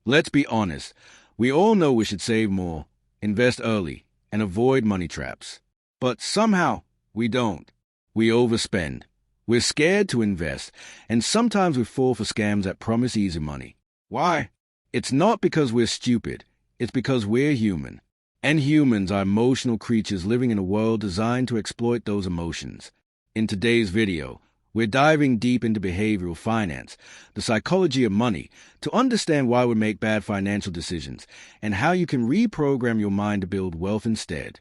Let's be honest. We all know we should save more, invest early, and avoid money traps. But somehow, we don't. We overspend. We're scared to invest, and sometimes we fall for scams that promise easy money. Why? It's not because we're stupid. It's because we're human. And humans are emotional creatures living in a world designed to exploit those emotions. In today's video, we're diving deep into behavioral finance, the psychology of money, to understand why we make bad financial decisions, and how you can reprogram your mind to build wealth instead.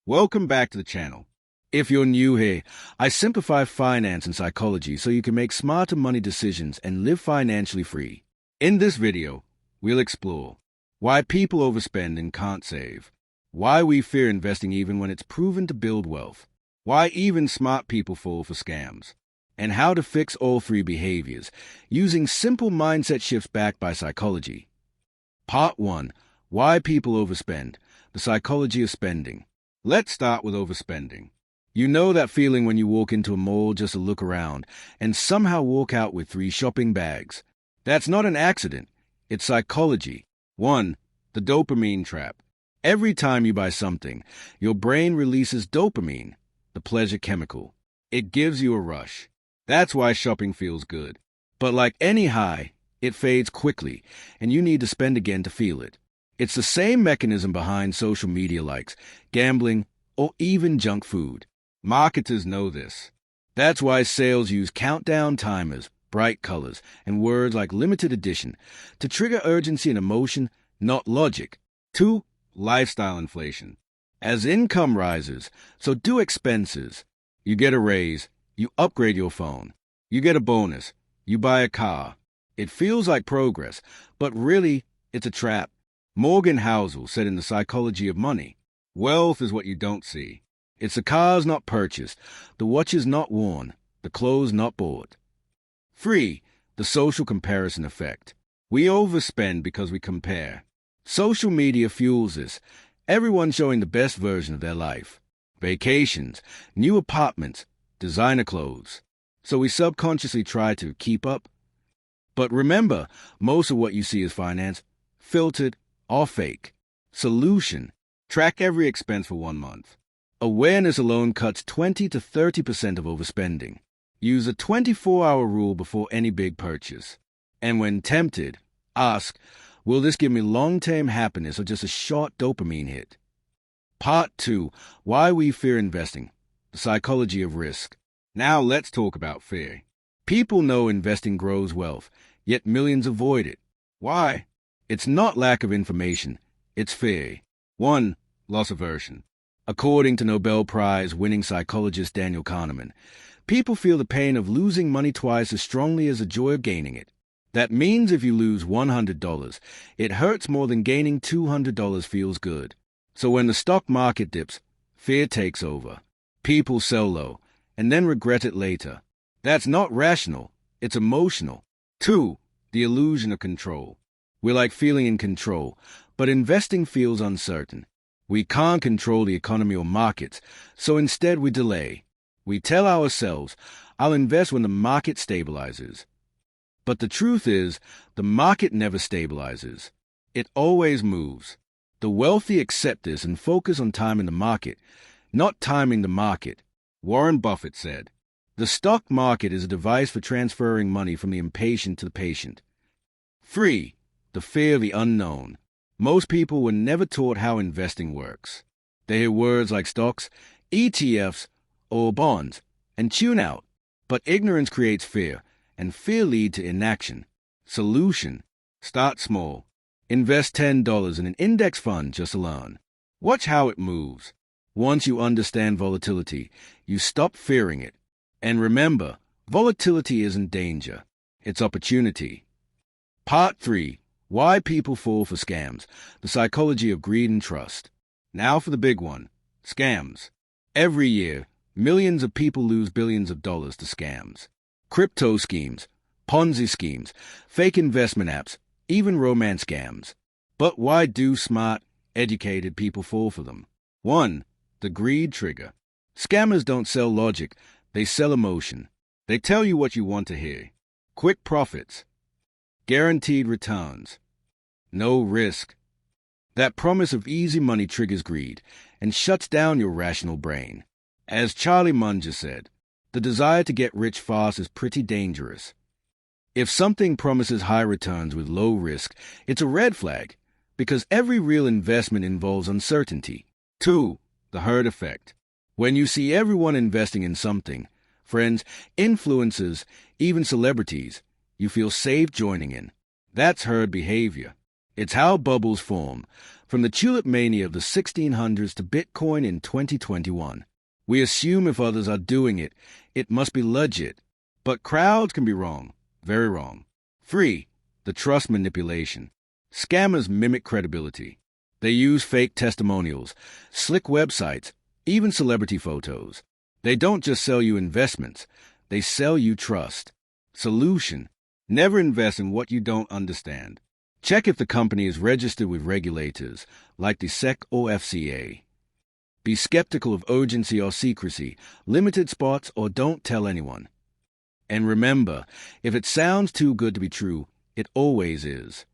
Welcome back to the channel. If you're new here, I simplify finance and psychology so you can make smarter money decisions and live financially free. In this video, we'll explore why people overspend and can't save, why we fear investing even when it's proven to build wealth, why even smart people fall for scams, and how to fix all three behaviors using simple mindset shifts backed by psychology. Part 1. Why people overspend, the psychology of spending. Let's start with overspending. You know that feeling when you walk into a mall just to look around and somehow walk out with 3 shopping bags. That's not an accident. It's psychology. 1. The dopamine trap. Every time you buy something, your brain releases dopamine, the pleasure chemical. It gives you a rush. That's why shopping feels good. But like any high, it fades quickly, and you need to spend again to feel it. It's the same mechanism behind social media likes, gambling, or even junk food. Marketers know this. That's why sales use countdown timers, bright colors, and words like limited edition to trigger urgency and emotion, not logic. 2. Lifestyle inflation. As income rises, so do expenses. You get a raise, you upgrade your phone. You get a bonus, you buy a car. It feels like progress, but really, it's a trap. Morgan Housel said in The Psychology of Money, wealth is what you don't see. It's the cars not purchased, the watches not worn, the clothes not bought. 3. The social comparison effect. We overspend because we compare. Social media fuels this. Everyone showing the best version of their life. Vacations, new apartments, designer clothes. So we subconsciously try to keep up. But remember, most of what you see is finance, filtered or fake. Solution. Track every expense for 1 month. Awareness alone cuts 20 to 30% of overspending. Use a 24-hour rule before any big purchase. And when tempted, ask, will this give me long-term happiness or just a short dopamine hit? Part 2. Why we fear investing. The psychology of risk. Now let's talk about fear. People know investing grows wealth, yet millions avoid it. Why? It's not lack of information. It's fear. 1. Loss aversion. According to Nobel Prize-winning psychologist Daniel Kahneman, people feel the pain of losing money twice as strongly as the joy of gaining it. That means if you lose $100, it hurts more than gaining $200 feels good. So when the stock market dips, fear takes over. People sell low, and then regret it later. That's not rational, it's emotional. 2. The illusion of control. We like feeling in control, but investing feels uncertain. We can't control the economy or markets, so instead we delay. We tell ourselves, I'll invest when the market stabilizes. But the truth is, the market never stabilizes. It always moves. The wealthy accept this and focus on timing the market, not timing the market. Warren Buffett said, the stock market is a device for transferring money from the impatient to the patient. 3. The fear of the unknown. Most people were never taught how investing works. They hear words like stocks, ETFs, or bonds, and tune out. But ignorance creates fear, and fear leads to inaction. Solution. Start small. Invest $10 in an index fund just to learn. Watch how it moves. Once you understand volatility, you stop fearing it. And remember, volatility isn't danger. It's opportunity. Part 3. Why people fall for scams. The psychology of greed and trust. Now for the big one. Scams. Every year, millions of people lose billions of dollars to scams. Crypto schemes, Ponzi schemes, fake investment apps, even romance scams. But why do smart, educated people fall for them? 1. The greed trigger. Scammers don't sell logic, they sell emotion. They tell you what you want to hear. Quick profits. Guaranteed returns. no risk. That promise of easy money triggers greed and shuts down your rational brain. As Charlie Munger said, the desire to get rich fast is pretty dangerous. If something promises high returns with low risk, it's a red flag, because every real investment involves uncertainty. 2. The herd effect. When you see everyone investing in something, friends, influencers, even celebrities, you feel safe joining in. That's herd behavior. It's how bubbles form, from the tulip mania of the 1600s to Bitcoin in 2021. We assume if others are doing it, it must be legit. But crowds can be wrong, very wrong. 3. The trust manipulation. Scammers mimic credibility. They use fake testimonials, slick websites, even celebrity photos. They don't just sell you investments, they sell you trust. Solution: never invest in what you don't understand. Check if the company is registered with regulators, like the SEC or FCA. Be skeptical of urgency or secrecy, limited spots, or don't tell anyone. And remember, if it sounds too good to be true, it always is.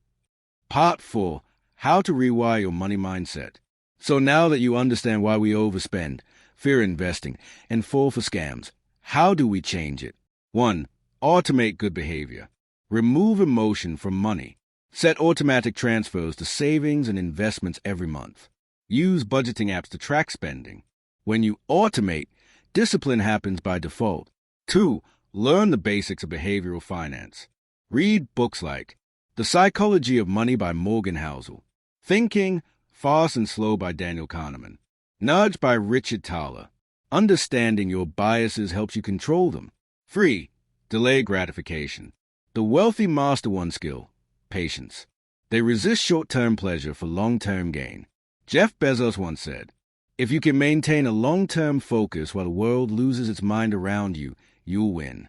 Part 4. How to rewire your money mindset. So now that you understand why we overspend, fear investing, and fall for scams, how do we change it? 1. Automate good behavior. Remove emotion from money. Set automatic transfers to savings and investments every month. Use budgeting apps to track spending. When you automate, discipline happens by default. 2. Learn the basics of behavioral finance. Read books like The Psychology of Money by Morgan Housel, Thinking Fast and Slow by Daniel Kahneman, Nudge by Richard Thaler. Understanding your biases helps you control them. 3. Delay gratification. The wealthy master one skill: patience. They resist short-term pleasure for long-term gain. Jeff Bezos once said, "If you can maintain a long-term focus while the world loses its mind around you, you'll win."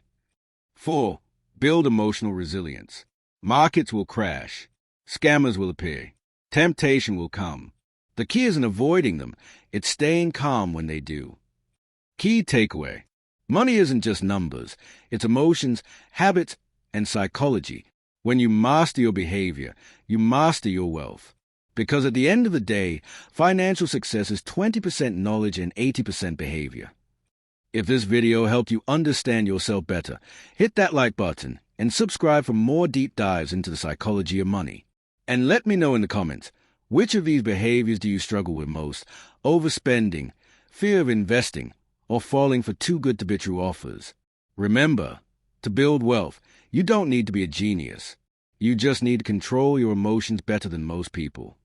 4. Build emotional resilience. Markets will crash. Scammers will appear. Temptation will come. The key isn't avoiding them, it's staying calm when they do. Key takeaway: money isn't just numbers, it's emotions, habits, and psychology. When you master your behavior, you master your wealth. Because at the end of the day, financial success is 20% knowledge and 80% behavior. If this video helped you understand yourself better, hit that like button and subscribe for more deep dives into the psychology of money. And let me know in the comments, which of these behaviors do you struggle with most? Overspending, fear of investing, or falling for too good to be true offers? Remember, to build wealth, you don't need to be a genius. You just need to control your emotions better than most people.